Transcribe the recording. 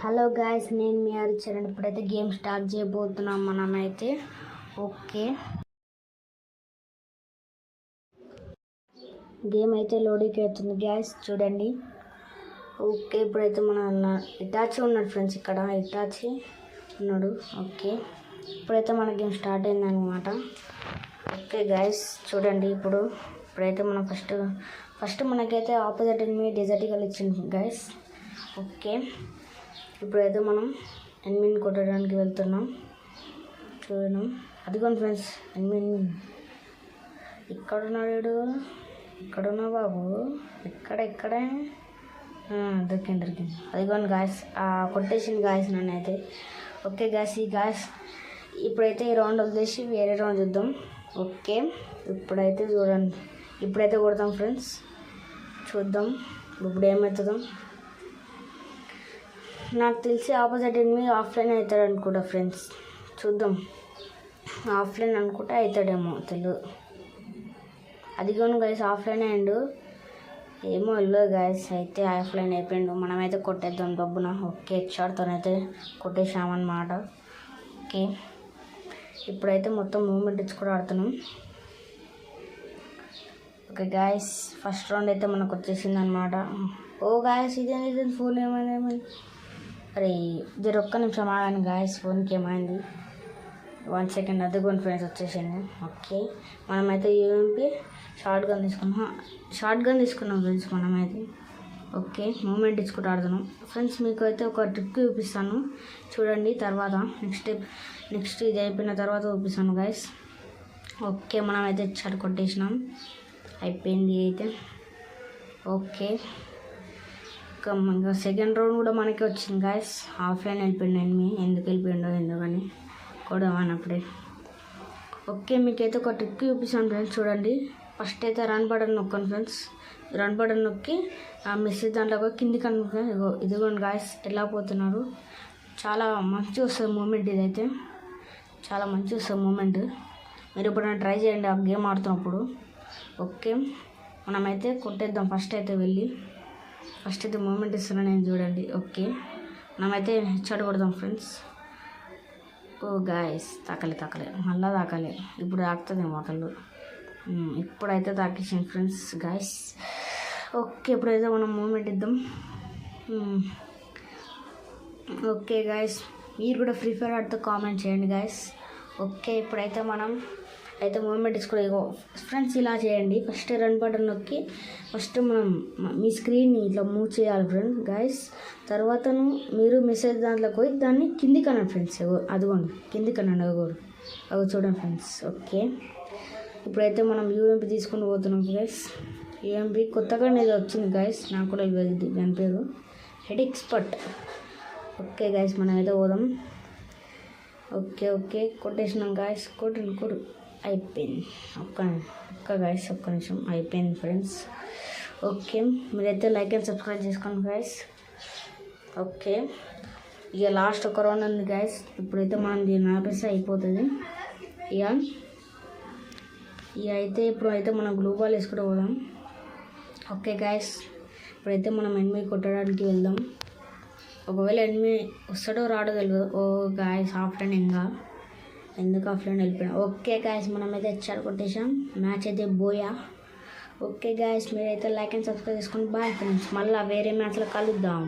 Hello guys, నేను మీ అరిచాను. ఇప్పుడైతే game start చేయబోతున్నాం మనమైతే. ఓకే, గేమ్ అయితే లోడింగ్ అవుతుంది గాయస్, చూడండి. ఓకే, ఇప్పుడైతే మన ఇటాచి ఉన్నాడు ఫ్రెండ్స్, ఇక్కడ ఇటాచి ఉన్నాడు. ఓకే, ఇప్పుడైతే మన గేమ్ స్టార్ట్ అయిందనమాట. ఓకే గాయస్, చూడండి. ఇప్పుడైతే మనం ఫస్ట్ మనకైతే ఆపోజిట్ ఎనిమి డెజర్టికల్ ఇచ్చింది గాయస్. ఓకే, ఇప్పుడైతే మనం ఎనిమిని కొట్టడానికి వెళ్తున్నాం. చూడండి, అదిగోండి ఫ్రెండ్స్, ఎనిమిది ఇక్కడున్నాడు. ఇక్కడున్నా బాబు, ఇక్కడే దొరికింది. అదిగోండి గాయస్, కొట్టేసింది గాయస్ నన్ను అయితే. ఓకే గాయస్, ఇప్పుడైతే ఈ రౌండ్ వదిలేసి వేరే రౌండ్ చూద్దాం. ఓకే, ఇప్పుడైతే చూడండి, ఇప్పుడైతే కొడతాం ఫ్రెండ్స్, చూద్దాం ఇప్పుడు ఏమవుతుందో. నాకు తెలిసి ఆపోజిట్ ఎనిమి ఆఫ్లైన్ అవుతాడు అనుకుంటా ఫ్రెండ్స్, చూద్దాం. ఆఫ్లైన్ అనుకుంటే అవుతాడేమో తెలియదు. అదిగోను గైస్, ఆఫ్లైన్ అయ్యిండు ఏమో వెళ్ళదు గైస్. అయితే ఆఫ్లైన్ అయిపోయిండు, మనమైతే కొట్టేద్దాం డబ్బున. ఓకే, షాట్తోనైతే కొట్టేసామన్నమాట. ఓకే, ఇప్పుడైతే మొత్తం మూమెంట్ ఇచ్చి కూడా ఆడుతున్నాం. ఓకే గాయస్, ఫస్ట్ రౌండ్ అయితే మనకు వచ్చేసింది అనమాట. ఓ గాయస్, ఇదే ఫోన్ ఏమైంది? అరే జర ఒక్క నిమిషం ఆగాను గాయస్, ఫోన్కి ఏమైంది? 1 సెకండ్. అదిగోండి ఫ్రెండ్స్, వచ్చేసింది. ఓకే, మనమైతే యూఎంపీ షార్ట్ గన్ తీసుకున్నాం ఫ్రెండ్స్ మనమైతే. ఓకే, మూమెంట్ ఇచ్చుకుంటూ ఆడుతున్నాం ఫ్రెండ్స్. మీకు అయితే ఒక ట్రిక్ చూపిస్తాను చూడండి. తర్వాత నెక్స్ట్ ఇది అయిపోయిన తర్వాత చూపిస్తాను గాయస్. ఓకే, మనమైతే షాట్ కొట్టేసినాం, అయిపోయింది అయితే. ఓకే, ఇంకా సెకండ్ రౌండ్ కూడా మనకే వచ్చింది గాయస్. ఆఫ్లైన్ వెళ్ళిపోయింది ఎనిమి, ఎందుకు వెళ్ళిపోయిండో ఎందుకని కొడమన్నప్పుడే. ఓకే, మీకైతే ఒక ట్రిక్ చూపిస్తాను ఫ్రెండ్స్, చూడండి. ఫస్ట్ అయితే రన్ బటన్ నొక్కండి ఫ్రెండ్స్. రన్ బటన్ నొక్కి ఆ మెసేజ్ దాంట్లో కిందికి అనుకుంటున్నాను. ఇదిగోండి గాయస్, ఎలా పోతున్నారు. చాలా మంచిగా వస్తుంది మూమెంట్, ఇదైతే చాలా మంచిగా వస్తుంది మూమెంట్. మీరు ఎప్పుడైనా ట్రై చేయండి ఆ గేమ్ ఆడుతున్నప్పుడు. ఓకే, మనమైతే కొట్టేద్దాం. ఫస్ట్ అయితే మూమెంట్ ఇస్తున్నాను నేను, చూడండి. ఓకే, మనమైతే హెడ్‌షాట్ కొడదాం ఫ్రెండ్స్. ఓ గాయస్, తాకలే మళ్ళీ తాకాలి. ఇప్పుడు తాకుతుందేమో అసలు. ఇప్పుడైతే తాకేసింది ఫ్రెండ్స్ గాయస్. ఓకే, ఇప్పుడైతే మనం మూమెంట్ ఇద్దాం. ఓకే గాయస్, మీరు కూడా ఫ్రీ ఫైర్ ఆడితే కామెంట్ చేయండి గాయస్. ఓకే, ఇప్పుడైతే మనం మూమెంట్ తీసుకో ఫ్రెండ్స్. ఇలా చేయండి, ఫస్ట్ రన్ బటన్ నొక్కి ఫస్ట్ మనం మీ స్క్రీన్ని ఇట్లా మూవ్ చేయాలి ఫ్రెండ్స్ గాయస్. తర్వాత మీరు మెసేజ్ దాంట్లోకి పోయి దాన్ని కిందికి అనండి ఫ్రెండ్స్. అదిగోండి, కిందికి అనండి. అవి చూడండి ఫ్రెండ్స్. ఓకే, ఇప్పుడైతే మనం యూఎంపీ తీసుకొని పోతున్నాం గైస్. యూఎంపీ కొత్తగా ఏదో వచ్చింది గైస్, నాకు కూడా ఇవ్వదు దాని పేరు, హెడ్ ఎక్స్పర్ట్. ఓకే గైస్, మనం అయితే పోదాం. ఓకే, కొట్టేసినాం గాయస్. కొడు అయిపోయింది. ఒక్క గాయస్, ఒక్క నిమిషం, అయిపోయింది ఫ్రెండ్స్. ఓకే, మీరైతే లైక్ అండ్ సబ్స్క్రైబ్ చేసుకోండి గాయస్. ఓకే, ఇక లాస్ట్ ఒక రౌండ్ ఉంది గాయస్. ఇప్పుడైతే మనం దీన్ని ఆపేస్తే అయిపోతుంది. ఇప్పుడైతే మనం గ్లూ బాల్ వేసుకుంటూ పోదాం. ఓకే గాయస్, ఇప్పుడైతే మనం ఎనిమి కొట్టడానికి వెళ్దాం. ఒకవేళ ఎనిమి వస్తాడో రాడో తెలియదు. ఓ గాయస్, ఆఫ్లైన్ ఎందుకు ఆఫ్లైన్ వెళ్ళిపోయాం. ఓకే గాయస్, మనమైతే హెడ్‌షాట్ కొట్టేసాం, మ్యాచ్ అయితే బోయా. ఓకే గాయస్, మీరైతే లైక్ అండ్ సబ్స్క్రైబ్ చేసుకోండి. బాయ్ ఫ్రెండ్స్, మళ్ళీ వేరే మ్యాచ్లో కలుద్దాం.